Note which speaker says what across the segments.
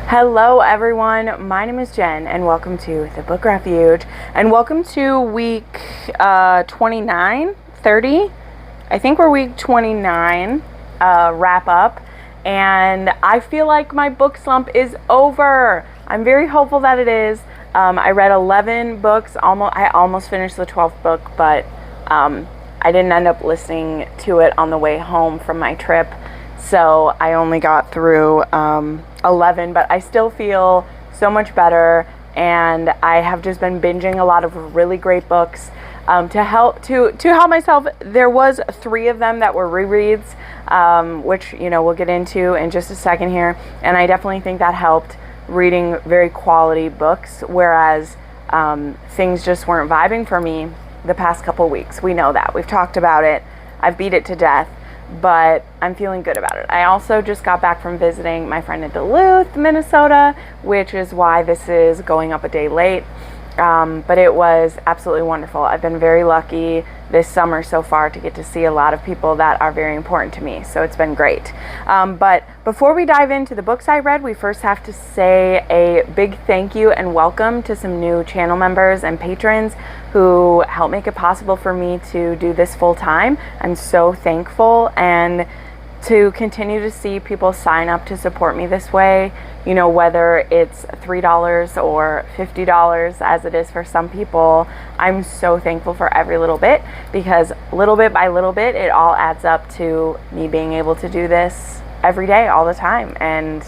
Speaker 1: Hello everyone, my name is Jen and welcome to the Book Refuge and welcome to week 29, 30. I think we're week 29 wrap up, and I feel like my book slump is over. I'm very hopeful that it is. I read 11 books, I almost finished the 12th book, but I didn't end up listening to it on the way home from my trip. So I only got through 11, but I still feel so much better, and I have just been binging a lot of really great books to help myself. There was 3 of them that were rereads, which we'll get into in just a second here, and I definitely think that helped reading very quality books, whereas things just weren't vibing for me the past couple weeks. We know that. We've talked about it. I've beat it to death. But I'm feeling good about it. I also just got back from visiting my friend in Duluth, Minnesota, which is why this is going up a day late. But it was absolutely wonderful. I've been very lucky this summer so far to get to see a lot of people that are very important to me. So it's been great. But before we dive into the books I read, we first have to say a big thank you and welcome to some new channel members and patrons who help make it possible for me to do this full time. I'm so thankful, and to continue to see people sign up to support me this way, whether it's $3 or $50 as it is for some people, I'm so thankful for every little bit, because little bit by little bit, it all adds up to me being able to do this every day, all the time. And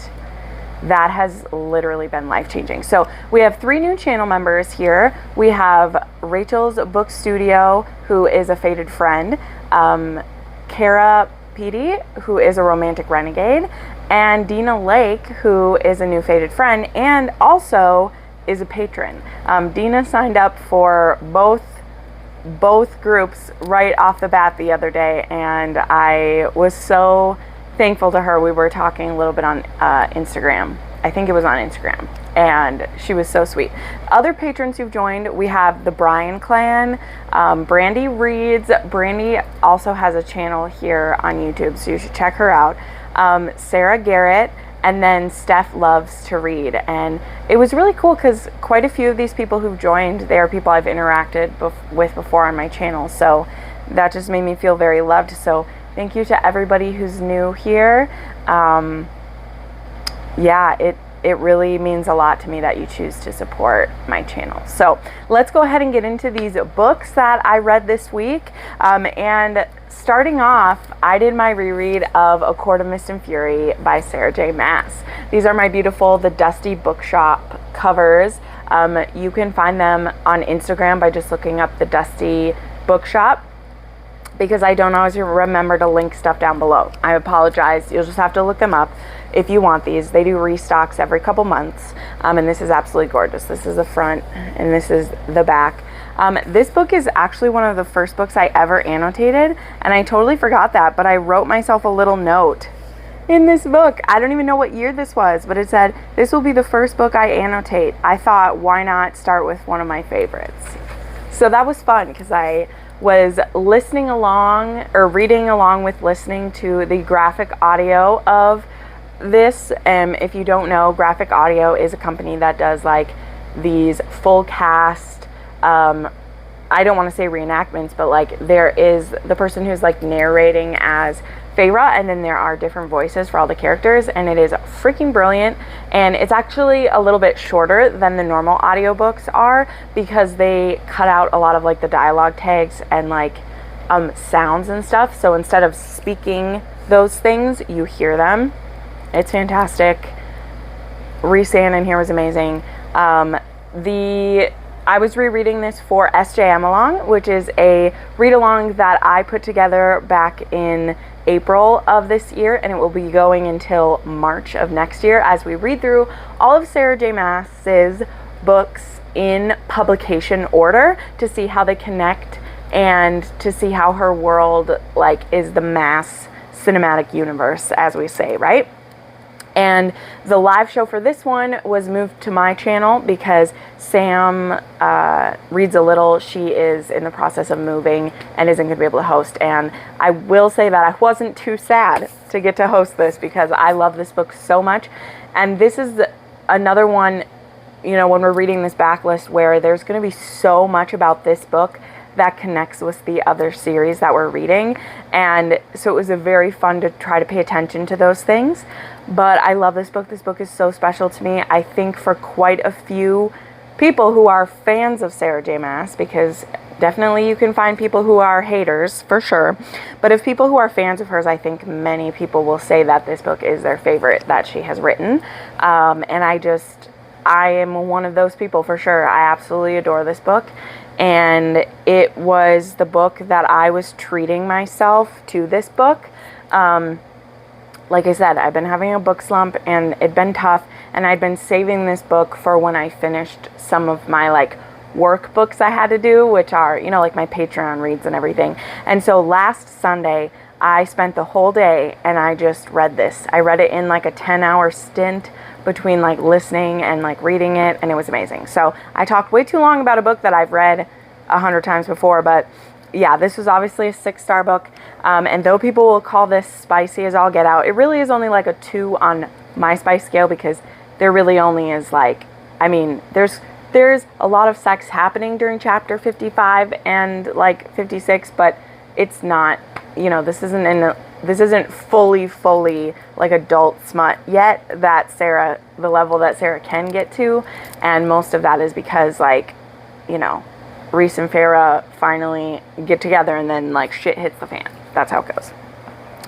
Speaker 1: that has literally been life-changing. So we have 3 new channel members here. We have Rachel's Book Studio, who is a fated friend, Kara Petey, who is a romantic renegade, and Dina Lake, who is a new fated friend and also is a patron. Dina signed up for both groups right off the bat the other day, and I was so thankful to her. We were talking a little bit on Instagram. I think it was on Instagram, and she was so sweet. Other patrons who've joined, we have the Bryan clan, Brandy Reads. Brandy also has a channel here on YouTube, so you should check her out. Sarah Garrett, and then Steph Loves to Read. And it was really cool because quite a few of these people who've joined, they are people I've interacted with before on my channel, so that just made me feel very loved. So thank you to everybody who's new here. It really means a lot to me that you choose to support my channel. So let's go ahead and get into these books that I read this week. And starting off, I did my reread of A Court of Mist and Fury by Sarah J. Maas. These are my beautiful The Dusty Bookshop covers. You can find them on Instagram by just looking up The Dusty Bookshop, because I don't always remember to link stuff down below. I apologize. You'll just have to look them up if you want these. They do restocks every couple months, and this is absolutely gorgeous. This is the front, and this is the back. This book is actually one of the first books I ever annotated, and I totally forgot that, but I wrote myself a little note in this book. I don't even know what year this was, but it said, "This will be the first book I annotate." I thought, why not start with one of my favorites? So that was fun, because I was listening along, or reading along with listening to the graphic audio of this. If you don't know, Graphic Audio is a company that does like these full cast, I don't want to say reenactments, but like there is the person who's like narrating as Feyre, and then there are different voices for all the characters, and it is freaking brilliant. And it's actually a little bit shorter than the normal audiobooks are, because they cut out a lot of like the dialogue tags and like sounds and stuff. So instead of speaking those things, you hear them. It's fantastic. Rhys-Ann in here was amazing. I was rereading this for SJM Along, which is a read-along that I put together back in April of this year, and it will be going until March of next year as we read through all of Sarah J. Maas's books in publication order to see how they connect and to see how her world like is the Maas cinematic universe, as we say, right? And the live show for this one was moved to my channel because Sam reads a little. She is in the process of moving and isn't going to be able to host. And I will say that I wasn't too sad to get to host this because I love this book so much. And this is another one, you know, when we're reading this backlist, where there's going to be so much about this book that connects with the other series that we're reading. And so it was a very fun to try to pay attention to those things. But I love this book. This book is so special to me. I think for quite a few people who are fans of Sarah J. Maas, because definitely you can find people who are haters, for sure. But if people who are fans of hers, I think many people will say that this book is their favorite that she has written. And I am one of those people for sure. I absolutely adore this book. And it was the book that I was treating myself to this book. Like I said, I've been having a book slump and it'd been tough. And I'd been saving this book for when I finished some of my like workbooks I had to do, which are, you know, like my Patreon reads and everything. And so last Sunday, I spent the whole day and I just read this. I read it in like a 10-hour stint between like listening and like reading it, and it was amazing. So I talked way too long about a book that I've read 100 times before, but yeah, this was obviously a 6-star book. And though people will call this spicy as all get out, it really is only like a 2 on my spice scale, because there really only is like, I mean, there's a lot of sex happening during chapter 55 and like 56, but it's not, you know, this isn't fully like adult smut yet, the level that Sarah can get to. And most of that is because, like, you know, Reese and Farah finally get together and then like shit hits the fan. That's how it goes.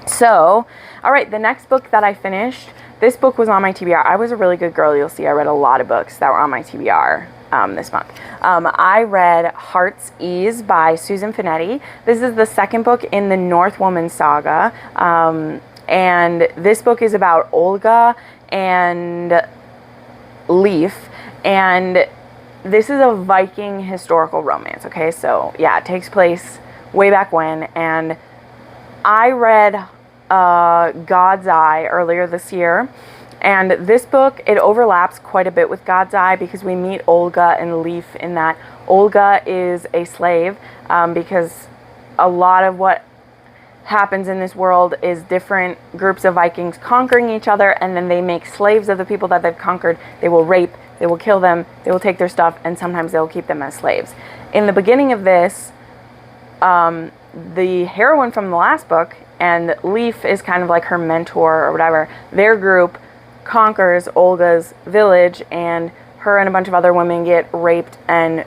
Speaker 1: So, all right, the next book that I finished, this book was on my TBR. I was a really good girl. You'll see I read a lot of books that were on my TBR this month. I read Heart's Ease by Susan Finetti. This is the second book in the North Woman saga. And this book is about Olga and Leif. And this is a Viking historical romance. Okay, so yeah, it takes place way back when. And I read God's Eye earlier this year. And this book, it overlaps quite a bit with God's Eye, because we meet Olga and Leif in that Olga is a slave, because a lot of what happens in this world is different groups of Vikings conquering each other, and then they make slaves of the people that they've conquered. They will rape, they will kill them, they will take their stuff, and sometimes they will keep them as slaves. In the beginning of this, the heroine from the last book, and Leif is kind of like her mentor or whatever, their group conquers Olga's village, and her and a bunch of other women get raped and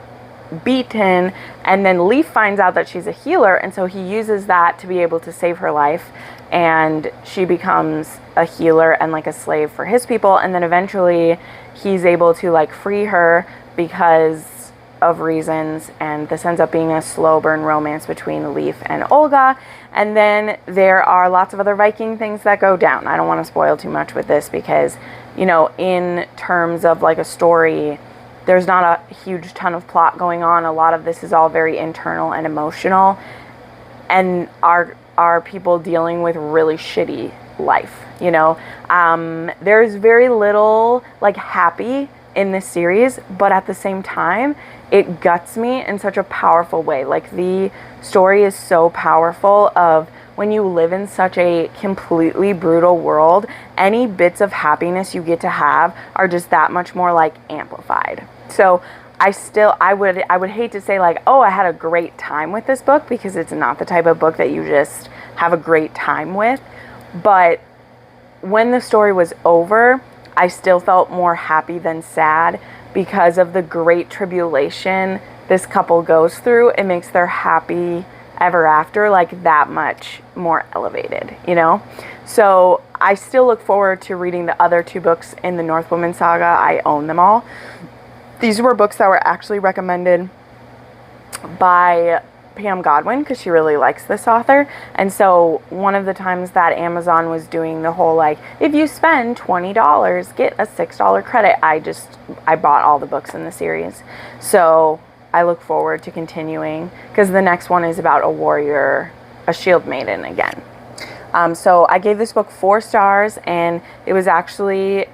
Speaker 1: beaten, and then Leif finds out that she's a healer, and so he uses that to be able to save her life, and she becomes a healer and like a slave for his people. And then eventually he's able to like free her because of reasons, and this ends up being a slow burn romance between Leif and Olga. And then there are lots of other Viking things that go down. I don't want to spoil too much with this, because, you know, in terms of like a story, there's not a huge ton of plot going on. A lot of this is all very internal and emotional, and are people dealing with really shitty life, you know. There's very little like happy in this series, but at the same time, it guts me in such a powerful way. Like, the story is so powerful of when you live in such a completely brutal world, any bits of happiness you get to have are just that much more like amplified. So I would hate to say like, oh, I had a great time with this book, because it's not the type of book that you just have a great time with. But when the story was over, I still felt more happy than sad, because of the great tribulation this couple goes through. It makes their happy ever after like that much more elevated, you know? So I still look forward to reading the other 2 books in the North Woman saga. I own them all. These were books that were actually recommended by Pam Godwin, because she really likes this author. And so one of the times that Amazon was doing the whole like, if you spend $20 get a $6 credit, I bought all the books in the series. So I look forward to continuing, because the next one is about a warrior, a shield maiden again. So I gave this book 4 stars, and it was actually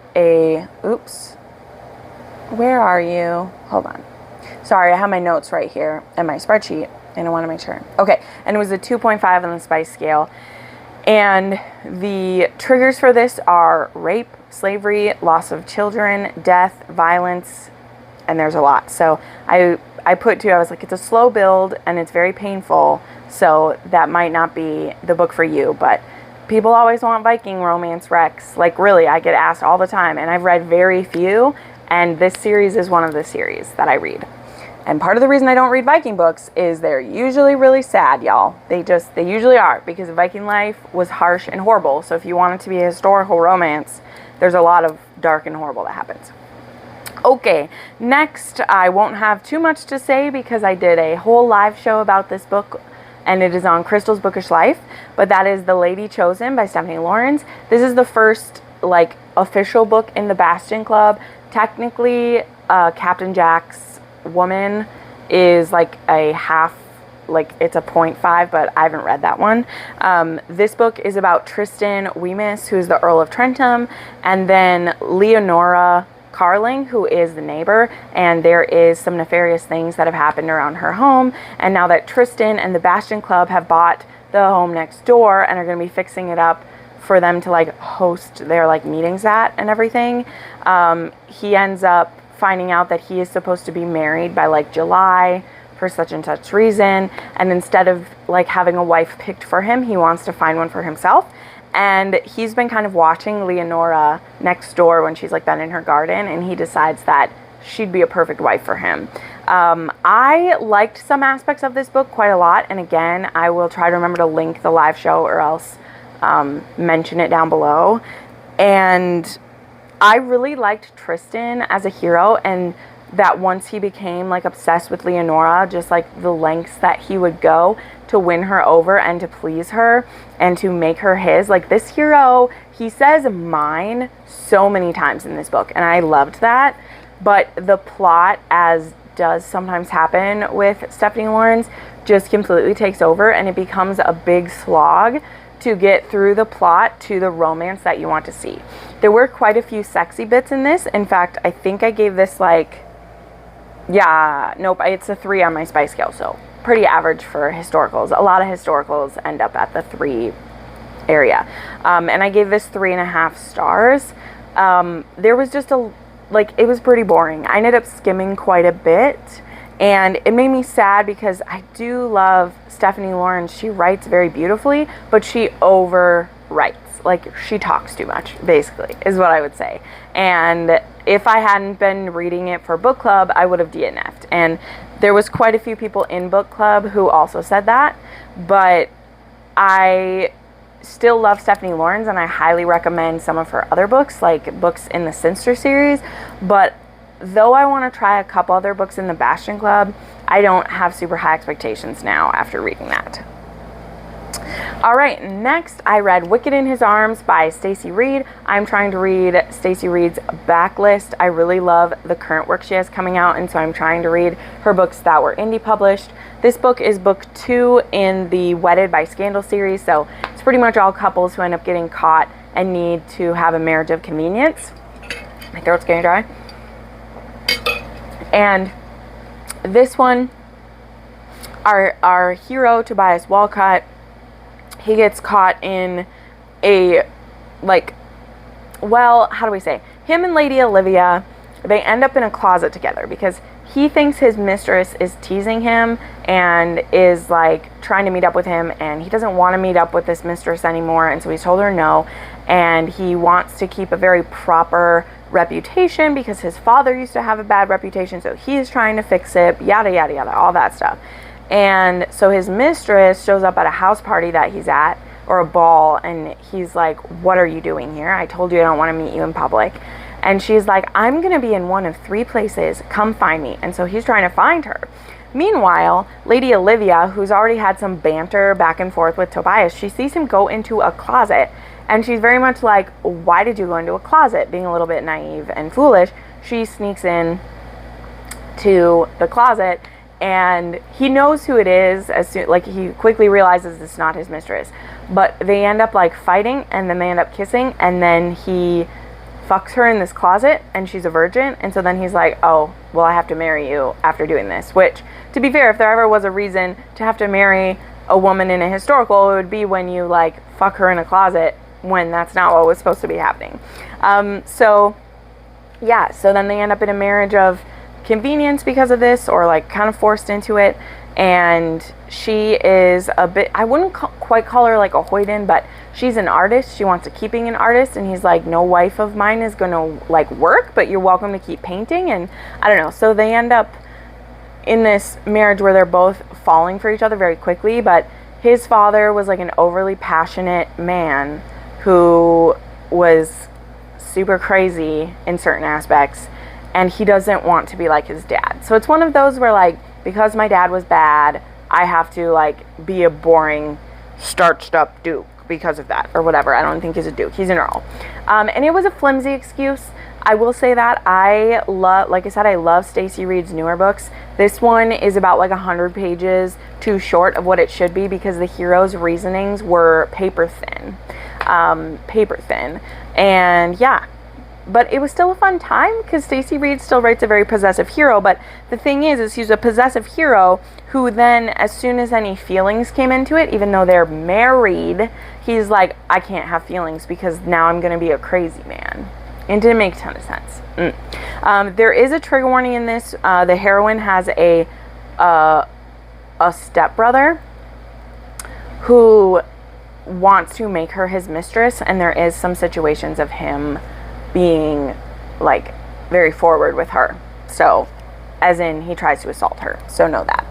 Speaker 1: where are you? Hold on. Sorry, I have my notes right here and my spreadsheet, and I want to make sure. Okay, and it was a 2.5 on the spice scale. And the triggers for this are rape, slavery, loss of children, death, violence, and there's a lot. So I put I was like, it's a slow build and it's very painful, so that might not be the book for you. But people always want Viking romance wrecks. Like, really, I get asked all the time, and I've read very few, and this series is one of the series that I read. And part of the reason I don't read Viking books is they're usually really sad, y'all. They usually are, because Viking life was harsh and horrible. So if you want it to be a historical romance, there's a lot of dark and horrible that happens. Okay, next, I won't have too much to say because I did a whole live show about this book, and it is on Crystal's Bookish Life, but that is The Lady Chosen by Stephanie Lawrence. This is the first, like, official book in the Bastion Club. Technically, Captain Jack's woman is like a half, like it's a 0.5, but I haven't read that one. This book is about Tristan Wemyss, who's the Earl of Trentham, and then Leonora Carling, who is the neighbor, and there is some nefarious things that have happened around her home. And now that Tristan and the Bastion Club have bought the home next door and are going to be fixing it up for them to like host their like meetings at and everything, he ends up finding out that he is supposed to be married by like July for such and such reason, and instead of like having a wife picked for him, he wants to find one for himself. And he's been kind of watching Leonora next door when she's like been in her garden, and he decides that she'd be a perfect wife for him. I liked some aspects of this book quite a lot, and again, I will try to remember to link the live show or else mention it down below. And I really liked Tristan as a hero, and that once he became like obsessed with Leonora, just like the lengths that he would go to win her over and to please her and to make her his. Like, this hero, he says mine so many times in this book, and I loved that. But the plot, as does sometimes happen with Stephanie Lawrence, just completely takes over, and it becomes a big slog to get through the plot to the romance that you want to see. There were quite a few sexy bits in this. In fact, I think I gave this like, yeah, nope, it's a 3 on my spice scale, so pretty average for historicals. A lot of historicals end up at the 3 area. And I gave this 3.5 stars. There was just it was pretty boring. I ended up skimming quite a bit, and it made me sad because I do love Stephanie Lawrence. She writes very beautifully, but she overwrites. Like, she talks too much, basically, is what I would say. And if I hadn't been reading it for book club, I would have DNF'd. And there was quite a few people in book club who also said that. But I still love Stephanie Lawrence, and I highly recommend some of her other books, like books in the Sister series. But though I want to try a couple other books in the Bastion Club, I don't have super high expectations now after reading that. Alright, next I read Wicked in His Arms by Stacey Reed. I'm trying to read Stacey Reed's backlist. I really love the current work she has coming out, and so I'm trying to read her books that were indie published. This book is book 2 in the Wedded by Scandal series, so it's pretty much all couples who end up getting caught and need to have a marriage of convenience. My throat's getting dry. And this one, our hero, Tobias Walcott, he gets caught in a, like, well, how do we say? Him and Lady Olivia, they end up in a closet together because he thinks his mistress is teasing him and is, like, trying to meet up with him, and he doesn't want to meet up with this mistress anymore, and so he's told her no, and he wants to keep a very proper reputation because his father used to have a bad reputation, so he's trying to fix it, yada, yada, yada, all that stuff. And so his mistress shows up at a house party that he's at, or a ball, and he's like, what are you doing here? I told you I don't want to meet you in public. And she's like, I'm going to be in one of 3 places. Come find me. And so he's trying to find her. Meanwhile, Lady Olivia, who's already had some banter back and forth with Tobias, she sees him go into a closet, and she's very much like, why did you go into a closet? Being a little bit naive and foolish, she sneaks in to the closet, and he knows who it is as soon, like, he quickly realizes it's not his mistress, but they end up like fighting, and then they end up kissing, and then he fucks her in this closet, and she's a virgin, and so then he's like, oh, well, I have to marry you after doing this, which, to be fair, if there ever was a reason to have to marry a woman in a historical, it would be when you, like, fuck her in a closet when that's not what was supposed to be happening. So then they end up in a marriage of convenience because of this, or like kind of forced into it. And she is a bit, I wouldn't quite call her like a hoyden, but she's an artist. She wants to keep being an artist, and he's like, no wife of mine is going to like work, but you're welcome to keep painting. And I don't know. So they end up in this marriage where they're both falling for each other very quickly, but his father was like an overly passionate man who was super crazy in certain aspects, and he doesn't want to be like his dad. So it's one of those where like, because my dad was bad, I have to like be a boring, starched up duke because of that, or whatever. I don't think he's a duke, he's an earl. And it was a flimsy excuse. I will say that I love Stacey Reid's newer books. This one is about like 100 pages too short of what it should be, because the hero's reasonings were paper thin. And yeah, but it was still a fun time, because Stacey Reid still writes a very possessive hero. But the thing is he's a possessive hero who then, as soon as any feelings came into it, even though they're married, he's like, I can't have feelings because now I'm going to be a crazy man. It didn't make a ton of sense. There is a trigger warning in this. The heroine has a stepbrother who wants to make her his mistress, and there is some situations of him being like very forward with her. So, as in, he tries to assault her. So know that.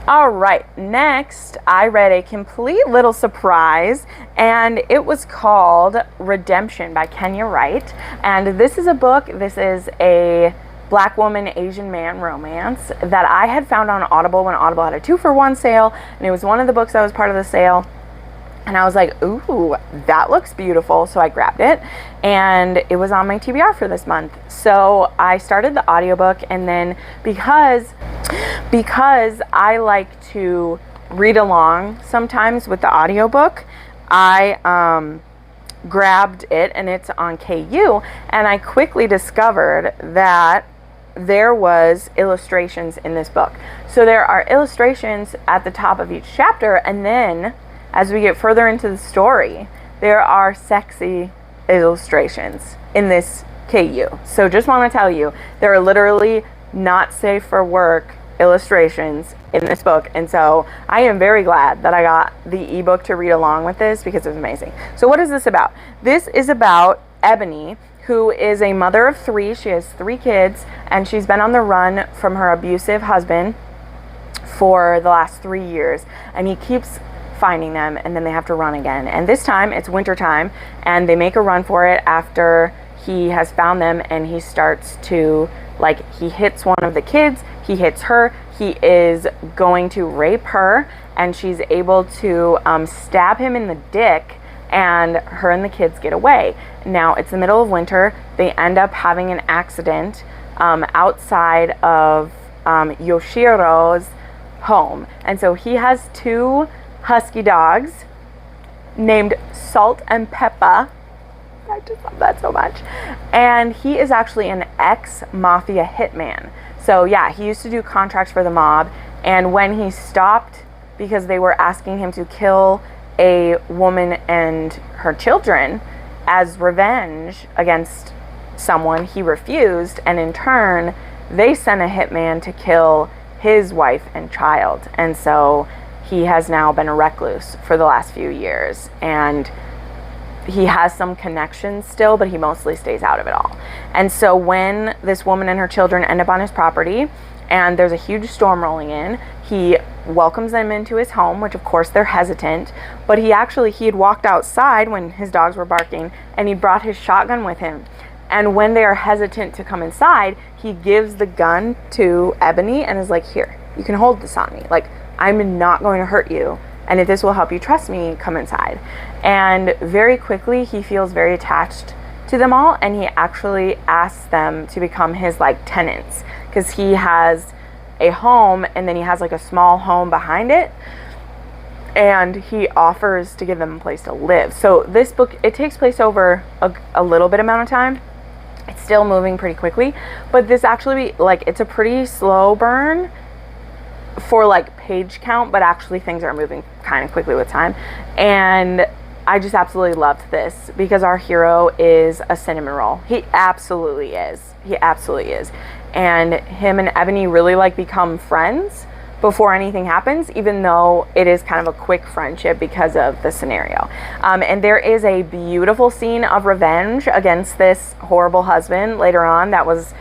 Speaker 1: All right, next I read a complete little surprise, and it was called Redemption by Kenya Wright. And this is a book, this is a Black woman, Asian man romance that I had found on Audible when Audible had a 2-for-1 sale, and it was one of the books that was part of the sale. And I was like, ooh, that looks beautiful. So I grabbed it, and it was on my TBR for this month. So I started the audiobook, and then because I like to read along sometimes with the audiobook, I grabbed it, and it's on KU, and I quickly discovered that there was illustrations in this book. So there are illustrations at the top of each chapter, and then as we get further into the story, there are sexy illustrations in this KU. So just want to tell you, there are literally not safe for work illustrations in this book. And so I am very glad that I got the ebook to read along with this, because it was amazing. So what is this about? This is about Ebony, who is a mother of 3. She has 3 kids, and she's been on the run from her abusive husband for the last 3 years. And he keeps finding them, and then they have to run again. And this time it's winter time, and they make a run for it after he has found them, and he starts to, like, he hits one of the kids, he hits her, he is going to rape her, and she's able to stab him in the dick, and her and the kids get away. Now it's the middle of winter. They end up having an accident outside of Yoshiro's home, and so he has 2 husky dogs named Salt and Peppa. I just love that so much. And he is actually an ex-mafia hitman. So yeah, he used to do contracts for the mob, and when he stopped because they were asking him to kill a woman and her children as revenge against someone, he refused, and in turn they sent a hitman to kill his wife and child. And so he has now been a recluse for the last few years, and he has some connections still, but he mostly stays out of it all. And so when this woman and her children end up on his property, and there's a huge storm rolling in, he welcomes them into his home, which of course they're hesitant, but he had walked outside when his dogs were barking, and he brought his shotgun with him. And when they are hesitant to come inside, he gives the gun to Ebony and is like, here, you can hold this on me. Like, I'm not going to hurt you, and if this will help you trust me, come inside. And very quickly he feels very attached to them all, and he actually asks them to become his like tenants, because he has a home, and then he has like a small home behind it, and he offers to give them a place to live. So this book, it takes place over a little bit amount of time. It's still moving pretty quickly, but this actually, like, it's a pretty slow burn for like page count, but actually things are moving kind of quickly with time. And I just absolutely loved this because our hero is a cinnamon roll. He absolutely is. He absolutely is. And him and Ebony really like become friends before anything happens, even though it is kind of a quick friendship because of the scenario. And there is a beautiful scene of revenge against this horrible husband later on that was,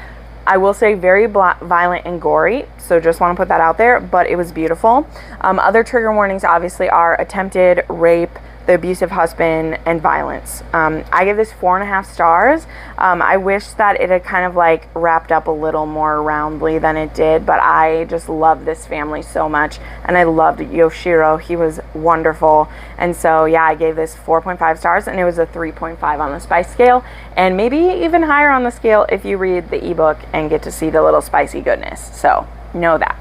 Speaker 1: I will say, very violent and gory. So just want to put that out there, but it was beautiful. Other trigger warnings obviously are attempted rape, the abusive husband, and violence. I give this 4.5 stars. I wish that it had kind of like wrapped up a little more roundly than it did, but I just love this family so much, and I loved Yoshiro. He was wonderful. And so yeah, I gave this 4.5 stars, and it was a 3.5 on the spice scale, and maybe even higher on the scale if you read the ebook and get to see the little spicy goodness. So know that.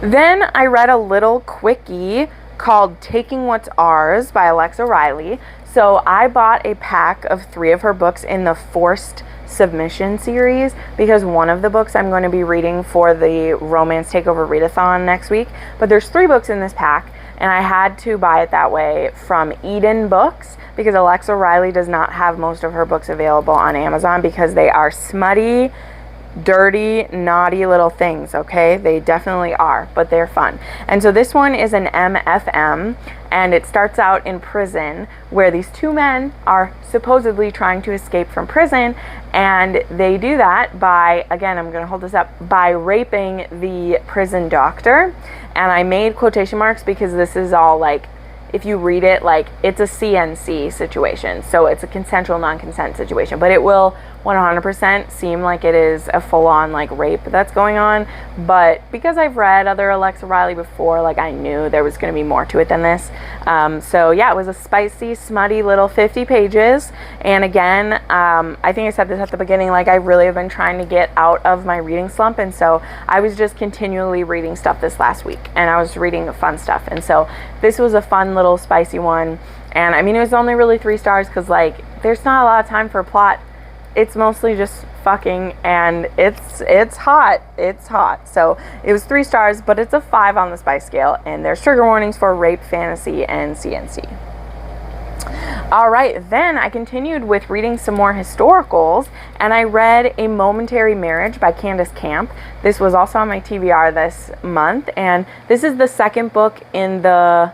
Speaker 1: Then I read a little quickie called Taking What's Ours by Alexa Riley. So I bought a pack of 3 of her books in the Forced Submission series because one of the books I'm going to be reading for the Romance Takeover Readathon next week. But there's 3 books in this pack, and I had to buy it that way from Eden Books because Alexa Riley does not have most of her books available on Amazon because they are smutty, dirty, naughty little things, okay? They definitely are, but they're fun. And so this one is an MFM, and it starts out in prison where these 2 men are supposedly trying to escape from prison, and they do that by, again, I'm going to hold this up, by raping the prison doctor. And I made quotation marks because this is all like, if you read it, like, it's a CNC situation, so it's a consensual non-consent situation, but it will 100% seem like it is a full-on like rape that's going on. But because I've read other Alexa Riley before, like, I knew there was going to be more to it than this. So yeah, it was a spicy, smutty little 50 pages. And again, I think I said this at the beginning, like, I really have been trying to get out of my reading slump, and so I was just continually reading stuff this last week, and I was reading the fun stuff, and so this was a fun little spicy one. And I mean, it was only really 3 stars because, like, there's not a lot of time for plot. It's mostly just fucking, and it's hot. It's hot. So it was 3 stars, but it's a 5 on the spice scale, and there's trigger warnings for rape, fantasy, and CNC. All right, then I continued with reading some more historicals, and I read A Momentary Marriage by Candace Camp. This was also on my TBR this month, and this is the 2nd book in the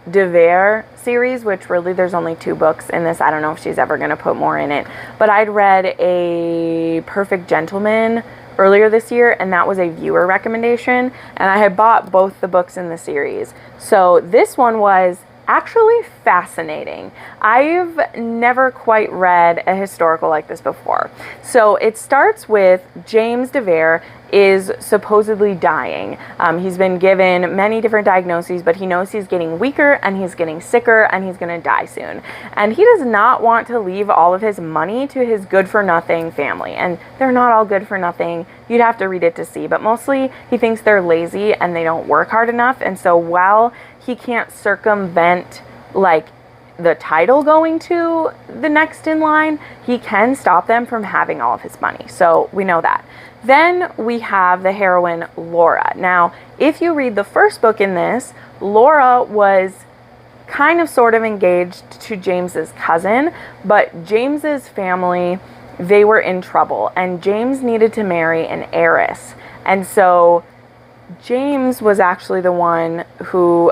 Speaker 1: DeVere series, which really there's only 2 books in this. I don't know if she's ever going to put more in it, but I'd read A Perfect Gentleman earlier this year, and that was a viewer recommendation, and I had bought both the books in the series. So this one was actually fascinating. I've never quite read a historical like this before. So it starts with James DeVere is supposedly dying. He's been given many different diagnoses, but he knows he's getting weaker and he's getting sicker and he's going to die soon. And he does not want to leave all of his money to his good-for-nothing family. And they're not all good for nothing. You'd have to read it to see. But mostly he thinks they're lazy and they don't work hard enough. And so while he can't circumvent, like, the title going to the next in line, he can stop them from having all of his money. So we know that. Then we have the heroine, Laura. Now, if you read the first book in this, Laura was kind of sort of engaged to James's cousin, but James's family, they were in trouble, and James needed to marry an heiress. And so James was actually the one who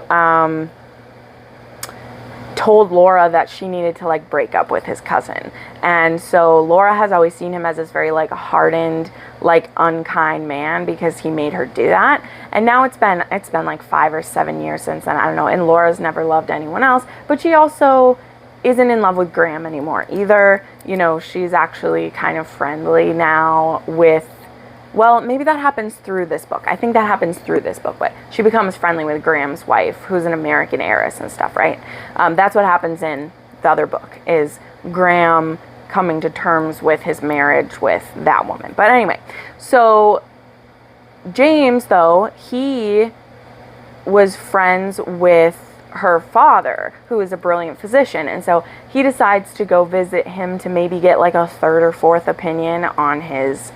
Speaker 1: told Laura that she needed to, like, break up with his cousin. And so Laura has always seen him as this very, like, hardened, like, unkind man because he made her do that. And now it's been like 5 or 7 years since then, I don't know. And Laura's never loved anyone else, but she also isn't in love with Graham anymore either. You know, she's actually kind of friendly now with, well, maybe that happens through this book. I think that happens through this book, but she becomes friendly with Graham's wife, who's an American heiress and stuff, right? That's what happens in the other book, is Graham coming to terms with his marriage with that woman. But anyway, so James, though, he was friends with her father, who is a brilliant physician, and so he decides to go visit him to maybe get, like, a 3rd or 4th opinion on his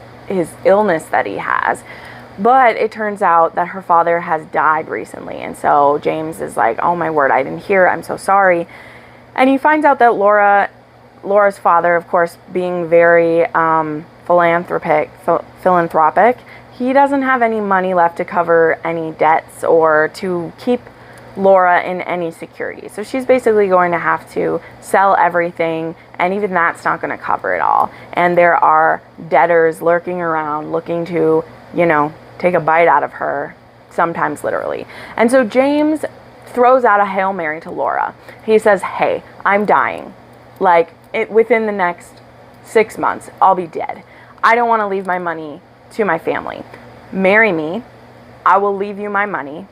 Speaker 1: illness that he has. But it turns out that her father has died recently, and so James is like, oh my word, I didn't hear, I'm so sorry. And he finds out that Laura's father, of course, being very philanthropic, he doesn't have any money left to cover any debts or to keep Laura in any security. So she's basically going to have to sell everything, and even that's not going to cover it all. And there are debtors lurking around looking to, you know, take a bite out of her, sometimes literally. And so James throws out a Hail Mary to Laura. He says, hey, I'm dying. Like, within the next 6 months, I'll be dead. I don't want to leave my money to my family. Marry me. I will leave you my money.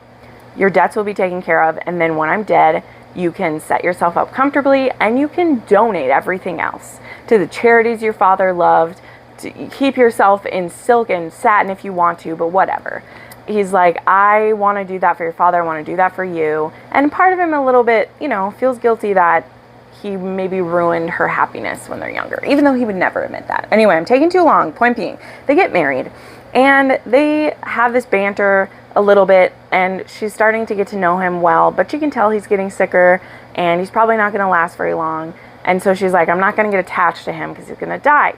Speaker 1: Your debts will be taken care of. And then when I'm dead, you can set yourself up comfortably and you can donate everything else to the charities your father loved, to keep yourself in silk and satin if you want to, but whatever. He's like, I want to do that for your father. I want to do that for you. And part of him a little bit, you know, feels guilty that he maybe ruined her happiness when they're younger, even though he would never admit that. Anyway, I'm taking too long. Point being, they get married and they have this banter a little bit, and she's starting to get to know him well, but she can tell he's getting sicker and he's probably not going to last very long. And so she's like, I'm not going to get attached to him because he's going to die.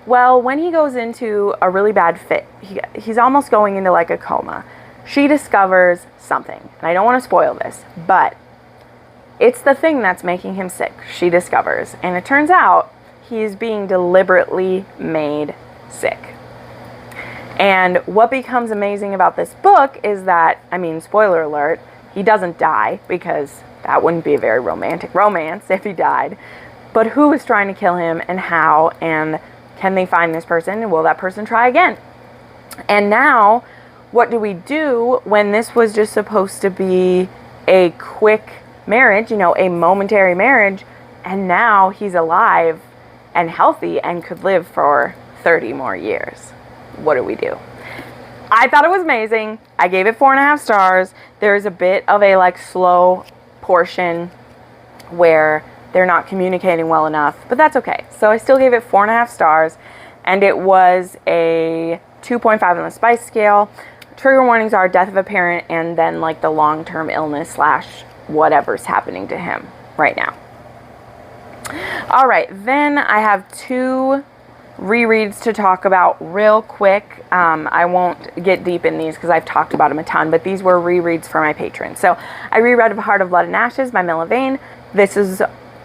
Speaker 1: Well, when he goes into a really bad fit, he's almost going into like a coma, she discovers something. And I don't want to spoil this, but it's the thing that's making him sick, she discovers. And it turns out he's being deliberately made sick. And what becomes amazing about this book is that, I mean, spoiler alert, he doesn't die, because that wouldn't be a very romantic romance if he died. But who is trying to kill him and how, and can they find this person, and will that person try again? And now, what do we do when this was just supposed to be a quick marriage, you know, a momentary marriage, and now he's alive and healthy and could live for 30 more years? What do we do? I thought it was amazing. I gave it 4.5 stars. There's a bit of a like slow portion where they're not communicating well enough, but that's okay. So I still gave it 4.5 stars, and it was a 2.5 on the spice scale. Trigger warnings are death of a parent and then like the long-term illness / whatever's happening to him right now. All right, then I have 2 rereads to talk about real quick. I won't get deep in these because I've talked about them a ton, but these were rereads for my patrons. So I reread Heart of Blood and Ashes by Mila Vane. This is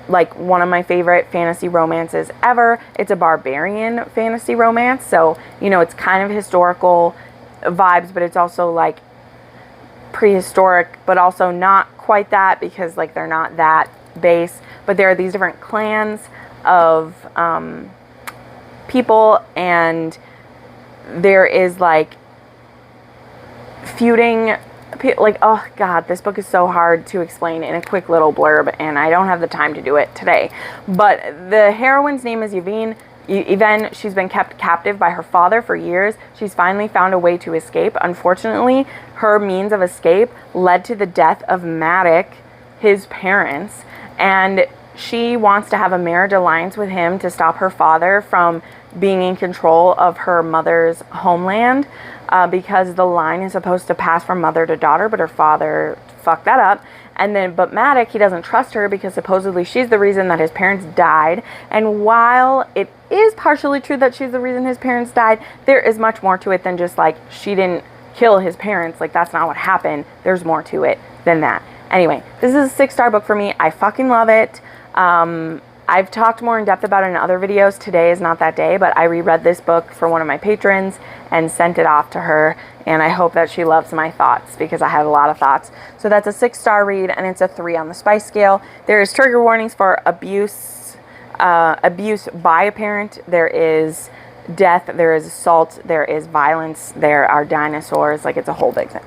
Speaker 1: like one of my favorite fantasy romances ever. It's a barbarian fantasy romance, so you know, it's kind of historical vibes, but it's also like prehistoric, but also not quite that, because like they're not that base, but there are these different clans of people, and there is like feuding, like, oh god, this book is so hard to explain in a quick little blurb, and I don't have the time to do it today. But the heroine's name is Yvonne. She's been kept captive by her father for years. She's finally found a way to escape. Unfortunately, her means of escape led to the death of Maddox, his parents, and she wants to have a marriage alliance with him to stop her father from being in control of her mother's homeland, because the line is supposed to pass from mother to daughter, but her father fucked that up. And then, but Maddox, he doesn't trust her because supposedly she's the reason that his parents died. And while it is partially true that she's the reason his parents died, there is much more to it than just like, she didn't kill his parents. Like, that's not what happened. There's more to it than that. Anyway, this is a 6-star book for me. I fucking love it. I've talked more in depth about it in other videos. Today is not that day, but I reread this book for one of my patrons and sent it off to her, and I hope that she loves my thoughts, because I had a lot of thoughts. So that's a 6-star read, and it's a 3 on the spice scale. There is trigger warnings for abuse by a parent. There is death, there is assault, there is violence, there are dinosaurs. Like, it's a whole big thing.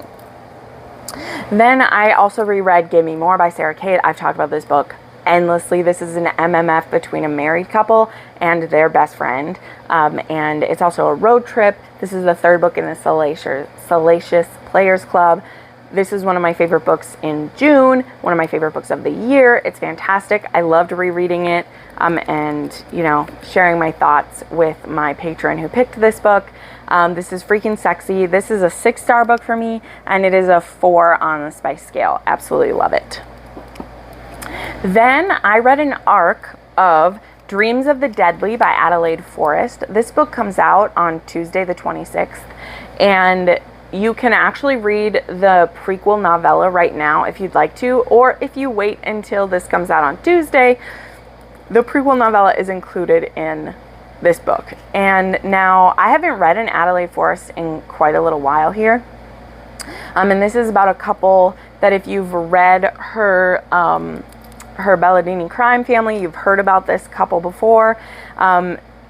Speaker 1: Then I also reread Gimmie More by Sarah Kate. I've talked about this book endlessly. This is an MMF between a married couple and their best friend, and it's also a road trip. This is the 3rd book in the Salacious Players Club. This is one of my favorite books in June, one of my favorite books of the year. It's fantastic. I loved rereading it, and you know, sharing my thoughts with my patron who picked this book. This is freaking sexy. This is a 6-star book for me, and it is a 4 on the spice scale. Absolutely love it. Then I read an arc of Dreams of the Deadly by Adelaide Forrest. This book comes out on Tuesday the 26th, and you can actually read the prequel novella right now if you'd like to, or if you wait until this comes out on Tuesday, the prequel novella is included in this book. And now I haven't read an Adelaide Forrest in quite a little while here. And this is about a couple that, if you've read her Belladini crime family, you've heard about this couple before.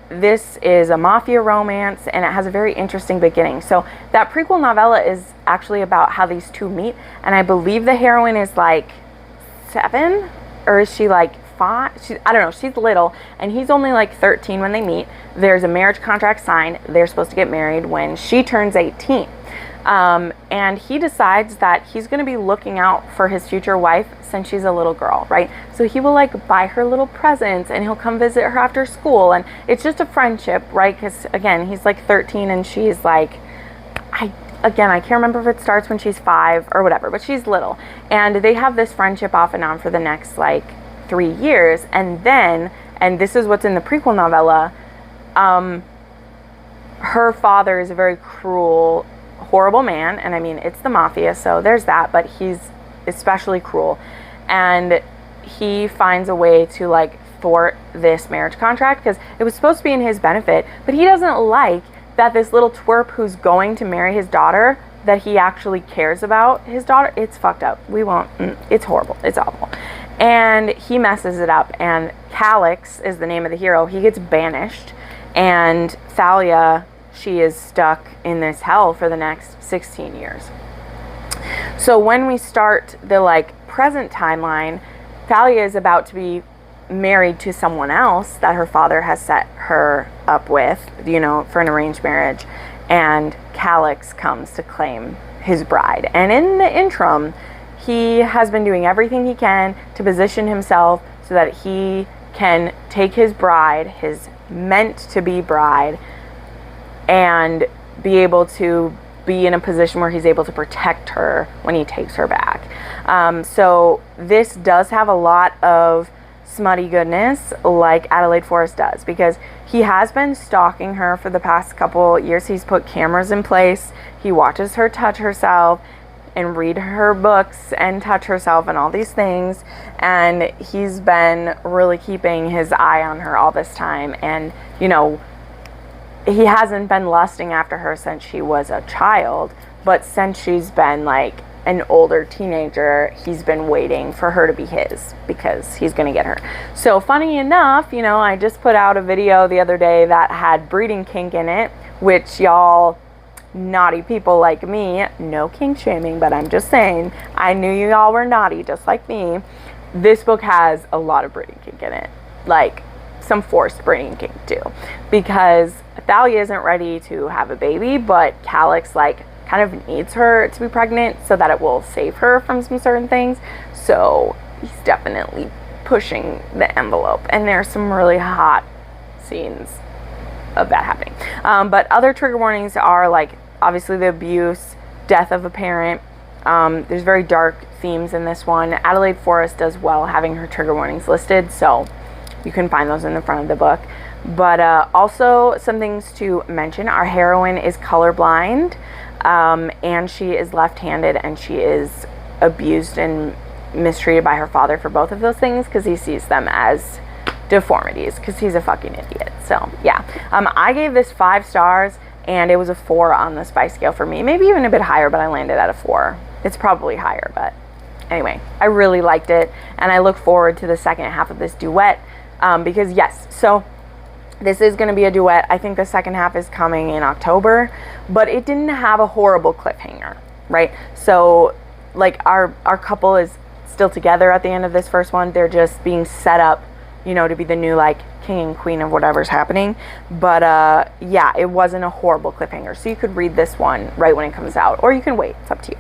Speaker 1: This is a mafia romance, and it has a very interesting beginning. So that prequel novella is actually about how these two meet, and I believe the heroine is like 7, or is she like 5? I don't know. She's little, and he's only like 13 when they meet. There's a marriage contract signed. They're supposed to get married when she turns 18. And he decides that he's going to be looking out for his future wife since she's a little girl, right? So he will like buy her little presents, and he'll come visit her after school, and it's just a friendship, right? Because again, he's like 13 and she's like, I can't remember if it starts when she's 5 or whatever, but she's little, and they have this friendship off and on for the next like 3 years. And then, and this is what's in the prequel novella, her father is a very cruel, horrible man, and I mean, it's the mafia, so there's that, but he's especially cruel, and he finds a way to like thwart this marriage contract because it was supposed to be in his benefit, but he doesn't like that this little twerp who's going to marry his daughter, that he actually cares about his daughter. It's fucked up. We won't, it's horrible, it's awful, and he messes it up. And Calix is the name of the hero. He gets banished, and Thalia, she is stuck in this hell for the next 16 years. So when we start the like present timeline, Thalia is about to be married to someone else that her father has set her up with, you know, for an arranged marriage, and Calix comes to claim his bride. And in the interim, he has been doing everything he can to position himself so that he can take his bride, his meant-to-be bride, and be able to be in a position where he's able to protect her when he takes her back. So this does have a lot of smutty goodness like Adelaide Forrest does, because he has been stalking her for the past couple years. He's put cameras in place. He watches her touch herself and read her books and touch herself and all these things. And he's been really keeping his eye on her all this time. And, you know, he hasn't been lusting after her since she was a child, but since she's been like an older teenager, he's been waiting for her to be his because he's gonna get her. So funny enough, you know, I just put out a video the other day that had breeding kink in it, which y'all naughty people like me, no kink shaming, but I'm just saying, I knew you all were naughty just like me. This book has a lot of breeding kink in it, like some forced breeding kink too, because Thalia isn't ready to have a baby, but Calix like kind of needs her to be pregnant so that it will save her from some certain things. So he's definitely pushing the envelope, and there's some really hot scenes of that happening. But other trigger warnings are like obviously the abuse, death of a parent. There's very dark themes in this one. Adelaide Forrest does well having her trigger warnings listed, so you can find those in the front of the book. But also some things to mention. Our heroine is colorblind, and she is left-handed, and she is abused and mistreated by her father for both of those things because he sees them as deformities because he's a fucking idiot. So yeah, I gave this 5 stars, and it was a 4 on the spice scale for me, maybe even a bit higher, but I landed at a 4. It's probably higher, but anyway, I really liked it, and I look forward to the second half of this duet, because yes, so this is going to be a duet. I think the second half is coming in October, but it didn't have a horrible cliffhanger, right? So like our couple is still together at the end of this first one. They're just being set up, you know, to be the new like king and queen of whatever's happening. But yeah, it wasn't a horrible cliffhanger. So you could read this one right when it comes out, or you can wait. It's up to you.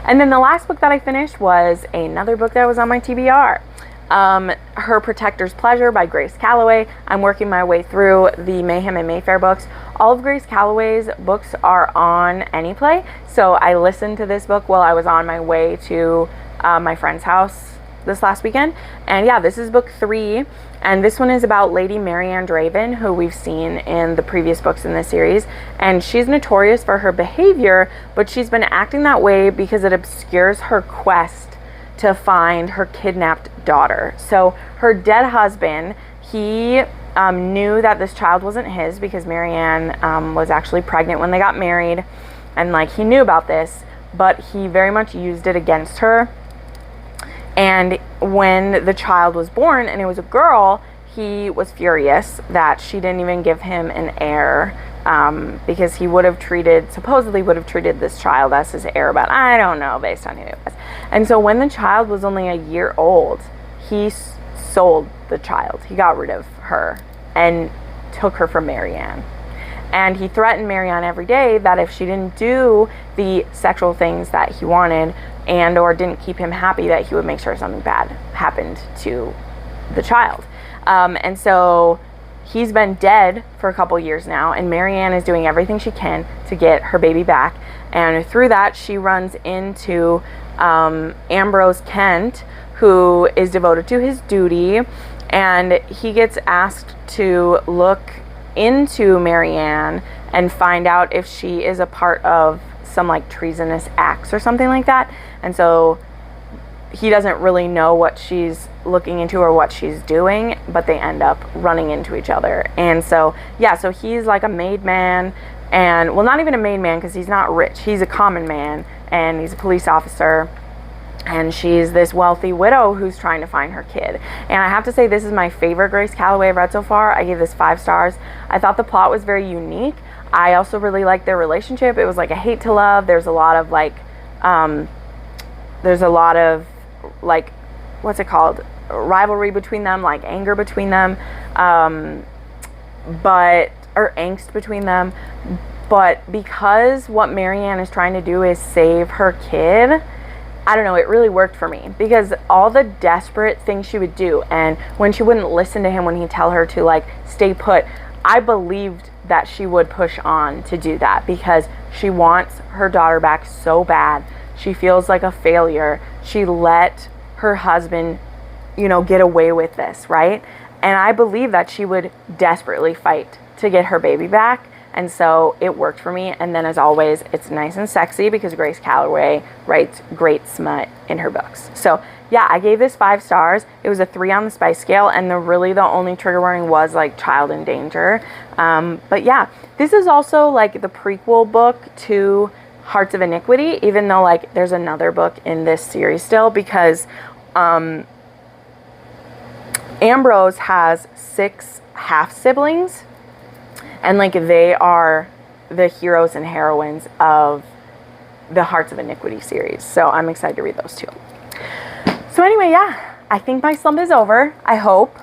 Speaker 1: And then the last book that I finished was another book that was on my TBR. Her Protector's Pleasure by Grace Calloway. I'm working my way through the Mayhem and Mayfair books. All of Grace Calloway's books are on Anyplay, so I listened to this book while I was on my way to my friend's house this last weekend. And yeah, this is book 3, and this one is about Lady Marianne Draven, who we've seen in the previous books in this series. And she's notorious for her behavior, but she's been acting that way because it obscures her quest to find her kidnapped daughter. So her dead husband, he knew that this child wasn't his because Marianne was actually pregnant when they got married, and like he knew about this, but he very much used it against her. And when the child was born and it was a girl, he was furious that she didn't even give him an heir, because he supposedly would have treated this child as his heir, but I don't know based on who it was. And so when the child was only a year old, he sold the child. He got rid of her and took her from Marianne. And he threatened Marianne every day that if she didn't do the sexual things that he wanted and or didn't keep him happy, that he would make sure something bad happened to the child. And so he's been dead for a couple years now, and Marianne is doing everything she can to get her baby back. And through that, she runs into Ambrose Kent, who is devoted to his duty, and he gets asked to look into Marianne and find out if she is a part of some like treasonous acts or something like that. And so he doesn't really know what she's looking into or what she's doing, but they end up running into each other. And so yeah, so he's like a made man, and well, not even a made man because he's not rich, he's a common man, and he's a police officer, and she's this wealthy widow who's trying to find her kid. And I have to say, this is my favorite Grace Calloway I've read so far. I gave this 5 stars. I thought the plot was very unique. I also really liked their relationship. It was like a hate to love. There's a lot of like what's it called, rivalry between them, like anger between them, or angst between them. But because what Marianne is trying to do is save her kid, I don't know, it really worked for me, because all the desperate things she would do, and when she wouldn't listen to him when he'd tell her to like stay put, I believed that she would push on to do that because she wants her daughter back so bad. She feels like a failure. She let her husband, get away with this, right? And I believe that she would desperately fight to get her baby back. And so it worked for me. And then, as always, it's nice and sexy because Grace Calloway writes great smut in her books. So yeah, I gave this 5 stars. It was a 3 on the spice scale, and the only trigger warning was like child in danger. But yeah, this is also like the prequel book to Hearts of Iniquity, even though like there's another book in this series still, because Ambrose has 6 half siblings. And like they are the heroes and heroines of the Hearts of Iniquity series. So I'm excited to read those too. So anyway, yeah, I think my slump is over, I hope.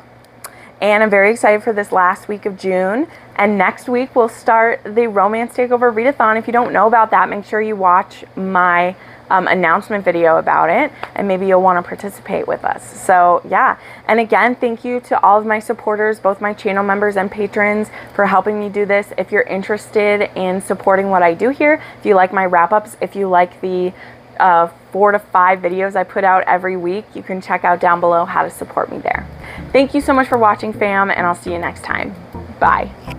Speaker 1: And I'm very excited for this last week of June. And next week we'll start the Romance Takeover Readathon. If you don't know about that, make sure you watch my announcement video about it, and maybe you'll want to participate with us. So yeah, and again, thank you to all of my supporters, both my channel members and patrons, for helping me do this. If you're interested in supporting what I do here, if you like my wrap-ups, if you like the 4 to 5 videos I put out every week, you can check out down below how to support me there. Thank you so much for watching, fam, and I'll see you next time. Bye.